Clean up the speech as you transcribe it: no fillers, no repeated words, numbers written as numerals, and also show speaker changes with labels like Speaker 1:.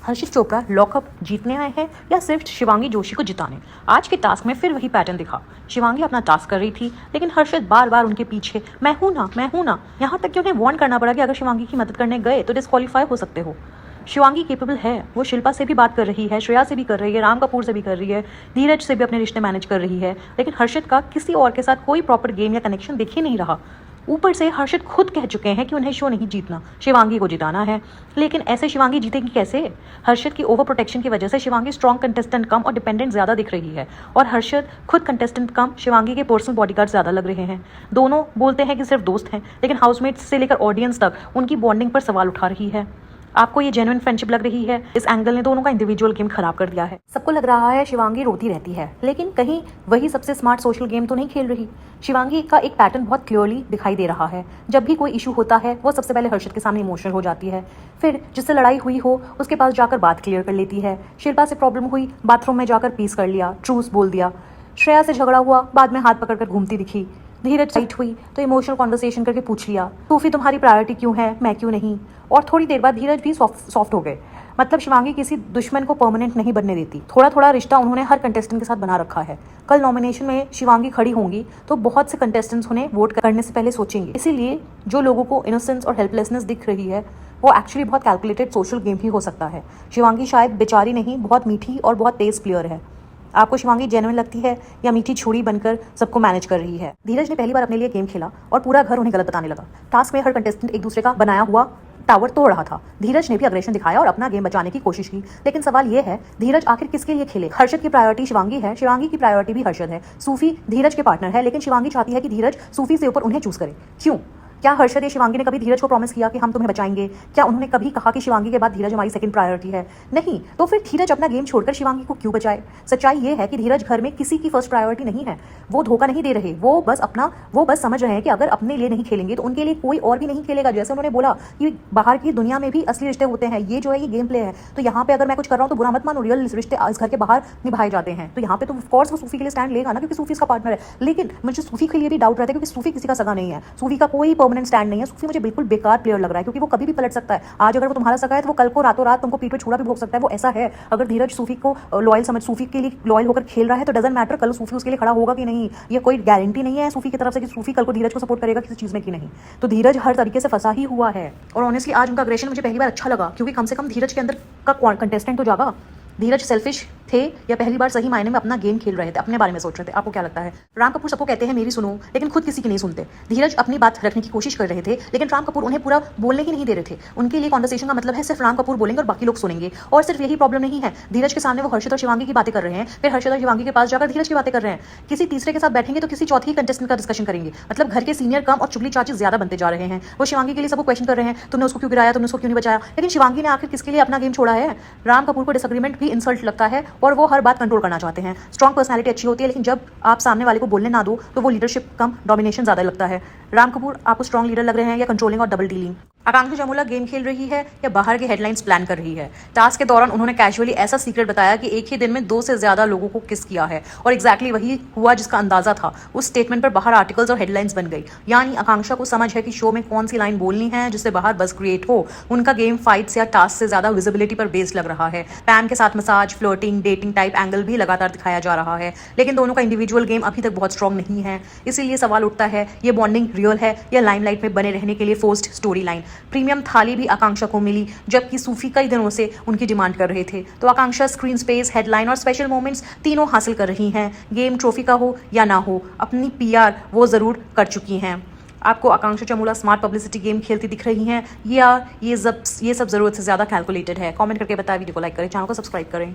Speaker 1: हर्षित Chopra lockup जीतने आए हैं या सिर्फ शिवांगी जोशी को जिताने। आज के टास्क में फिर वही पैटर्न दिखा। शिवांगी अपना टास्क कर रही थी लेकिन हर्षित बार बार उनके पीछे मैं हूं ना, यहाँ तक कि उन्हें वार्न करना पड़ा कि अगर शिवांगी की मदद करने गए तो डिस्क्वालीफाई हो सकते हो। शिवांगी केपेबल है, वो शिल्पा से भी बात कर रही है, श्रेया से भी कर रही है, राम कपूर से भी कर रही है, धीरज से भी अपने रिश्ते मैनेज कर रही है, लेकिन हर्षित का किसी और के साथ कोई प्रॉपर गेम या कनेक्शन दिख ही नहीं रहा। ऊपर से हर्षित खुद कह चुके हैं कि उन्हें शो नहीं जीतना, शिवांगी को जिताना है। लेकिन ऐसे शिवांगी जीतेगी कैसे? हर्षित की ओवर प्रोटेक्शन की वजह से शिवांगी स्ट्रॉन्ग कंटेस्टेंट कम और डिपेंडेंट ज्यादा दिख रही है, और हर्षित खुद कंटेस्टेंट कम, शिवांगी के पर्सनल बॉडीगार्ड ज्यादा लग रहे हैं। दोनों बोलते हैं कि सिर्फ दोस्त हैं, लेकिन हाउसमेट्स से लेकर ऑडियंस तक उनकी बॉन्डिंग पर सवाल उठा रही है। आपको ये जेन्युइन फ्रेंडशिप लग रही है? इस एंगल ने दोनों का इंडिविजुअल गेम खराब कर दिया है। सबको लग रहा है शिवांगी रोती रहती है, लेकिन कहीं वही सबसे स्मार्ट सोशल गेम तो नहीं खेल रही। शिवांगी का एक पैटर्न बहुत क्लियरली दिखाई दे रहा है। जब भी कोई इशू होता है वो सबसे पहले हर्षित के सामने इमोशनल हो जाती है, फिर जिससे लड़ाई हुई हो उसके पास जाकर बात क्लियर कर लेती है। शिल्पा से प्रॉब्लम हुई, बाथरूम में जाकर पीस कर लिया, ट्रूस बोल दिया। श्रेया से झगड़ा हुआ, बाद में हाथ पकड़कर घूमती दिखी। धीरज साइट हुई तो इमोशनल कॉन्वर्सेशन करके पूछ लिया, सूफी तुम्हारी प्रायोरिटी क्यों है, मैं क्यों नहीं। और थोड़ी देर बाद धीरज भी सॉफ्ट हो गए। मतलब शिवांगी किसी दुश्मन को परमानेंट नहीं बनने देती। थोड़ा थोड़ा रिश्ता उन्होंने हर कंटेस्टेंट के साथ बना रखा है। कल नॉमिनेशन में शिवांगी खड़ी होंगी तो बहुत से कंटेस्टेंट्स उन्हें वोट करने से पहले सोचेंगे। इसीलिए जो लोगों को इनोसेंस और हेल्पलेसनेस दिख रही है वो एक्चुअली बहुत कैलकुलेटेड सोशल गेम ही हो सकता है। शिवांगी शायद बेचारी नहीं, बहुत मीठी और बहुत तेज प्लेयर है। आपको शिवांगी जेन्युइन लगती है या मीठी छुरी बनकर सबको मैनेज कर रही है? धीरज ने पहली बार अपने लिए गेम खेला और पूरा घर उन्हें गलत बताने लगा। टास्क में हर कंटेस्टेंट एक दूसरे का बनाया हुआ टावर तोड़ रहा था। धीरज ने भी अग्रेशन दिखाया और अपना गेम बचाने की कोशिश की, लेकिन सवाल यह है धीरज आखिर किसके लिए खेले? हर्षित की प्रायोरिटी शिवांगी है, शिवांगी की प्रायोरिटी भी हर्षित है। सूफी धीरज के पार्टनर है, लेकिन शिवांगी चाहती है कि धीरज सूफी से ऊपर उन्हें चूज करे। क्यों? क्या हर्षित या शिवांगी ने कभी धीरज को प्रॉमिस किया कि हम तुम्हें बचाएंगे? क्या उन्होंने कभी कहा कि शिवांगी के बाद धीरज हमारी सेकंड प्रायोरिटी है? नहीं। तो फिर धीरज अपना गेम छोड़कर शिवांगी को क्यों बचाए? सच्चाई ये है कि धीरज घर में किसी की फर्स्ट प्रायोरिटी नहीं है। वो धोखा नहीं दे रहे, वो बस समझ रहे हैं कि अगर अपने लिए नहीं खेलेंगे तो उनके लिए कोई और भी नहीं खेलेगा। जैसे उन्होंने बोला कि बाहर की दुनिया में भी असली रिश्ते होते हैं, ये जो है ये गेम प्ले है। तो यहाँ पे अगर मैं कुछ कर रहा हूँ तो बुरा मत मानो, रियल रिश्ते इस घर के बाहर निभाए जाते हैं। तो यहाँ पे तो ऑफकोर्स वो सूफी के लिए स्टैंड लेगा ना, क्योंकि सूफी इसका पार्टनर है। लेकिन मुझे सूफी के लिए भी डाउट रहता है, क्योंकि सूफी किसी का सगा नहीं है, सूफी का कोई परमानेंट स्टैंड नहीं है। सूफी मुझे बिल्कुल बेकार प्लेयर लग रहा है, क्योंकि वो कभी भी पलट सकता है। आज अगर वो तुम्हारा सगा है तो वो कल को रातों रात तुमको पीठ पे छुरा भी भोग सकता है। वो ऐसा है। अगर धीरज सूफी को लॉयल समझ, सूफी के लिए लॉयल होकर खेल रहा है तो डजंट मैटर कल सूफी उसके लिए खड़ा होगा कि नहीं। ये कोई गारंटी नहीं है सूफी की तरफ से कि सूफी कल को धीरज को सपोर्ट करेगा किसी चीज में कि नहीं। तो धीरज हर तरीके से फंसा ही हुआ है। और ऑनेस्टली आज उनका अग्रेशन मुझे पहली बार अच्छा लगा, क्योंकि कम से कम धीरज के अंदर का कंटेस्टेंट तो जागा। धीरज सेल्फिश थे या पहली बार सही मायने में अपना गेम खेल रहे थे, अपने बारे में सोच रहे थे? आपको क्या लगता है? राम कपूर सबको कहते हैं मेरी सुनो, लेकिन खुद किसी की नहीं सुनते। धीरज अपनी बात रखने की कोशिश कर रहे थे, लेकिन राम कपूर उन्हें पूरा बोलने ही नहीं दे रहे थे। उनके लिए कॉन्वर्सेशन का मतलब है सिर्फ राम कपूर बोलेंगे और बाकी लोग सुनेंगे। और सिर्फ यही प्रॉब्लम नहीं है, धीरज के सामने वो हर्षित और शिवांगी की बातें कर रहे हैं, फिर हर्षित और शिवांगी के पास जाकर धीरज की बातें कर रहे हैं। किसी तीसरे के साथ बैठेंगे तो किसी चौथी कंटेस्टेंट का डिस्कशन करेंगे। मतलब घर के सीनियर कम और चुगली चाची ज्यादा बनते जा रहे हैं। वो शिवांगी के लिए सबको क्वेश्चन कर रहे हैं, तुमने उसको क्यों गिराया, तुमने उसको क्यों नहीं बचाया। लेकिन शिवांगी ने आखिर किसके लिए अपना गेम छोड़ा है? राम कपूर को डिसएग्रीमेंट भी इंसल्ट लगता है और वो हर बात कंट्रोल करना चाहते हैं। स्ट्रॉन्ग पर्सनालिटी अच्छी होती है, लेकिन जब आप सामने वाले को बोलने ना दो तो वो लीडरशिप कम डोमिनेशन ज्यादा लगता है। राम कपूर आपको स्ट्रॉन्ग लीडर लग रहे हैं या कंट्रोलिंग और डबल डीलिंग? आकांक्षा चमोला गेम खेल रही है या बाहर के हेडलाइंस प्लान कर रही है? टास्क के दौरान उन्होंने कैजुअली ऐसा सीक्रेट बताया कि एक ही दिन में 2 से ज्यादा लोगों को किस किया है, और एग्जैक्टली वही हुआ जिसका अंदाजा था। उस स्टेटमेंट पर बाहर आर्टिकल्स और हेडलाइंस बन गई। यानी आकांक्षा को समझ है कि शो में कौन सी लाइन बोलनी है जिससे बाहर बस क्रिएट हो। उनका गेम फाइट्स या टास्क से ज्यादा विजिबिलिटी पर बेस्ड लग रहा है। पैम के साथ massage, flirting, dating type angle भी लगातार दिखाया जा रहा है, लेकिन दोनों का इंडिविजुअल गेम अभी तक बहुत स्ट्रॉन्ग नहीं है। इसीलिए सवाल उठता है ये बॉन्डिंग रियल है या लाइमलाइट में बने रहने के लिए फोर्स्ड स्टोरी लाइन? प्रीमियम थाली भी आकांक्षा को मिली, जबकि सूफी कई दिनों से उनकी डिमांड कर रहे थे। तो आकांक्षा स्क्रीन स्पेस, हेडलाइन और स्पेशल मोमेंट्स तीनों हासिल कर रही हैं। गेम ट्रॉफी का हो या ना हो, अपनी पीआर वो जरूर कर चुकी हैं। आपको आकांक्षा चमोला स्मार्ट पब्लिसिटी गेम खेलती दिख रही हैं या ये सब जरूरत से ज्यादा कैलकुलेटेड है? कमेंट करके बताएं, वीडियो को लाइक करें, चैनल को सब्सक्राइब करें।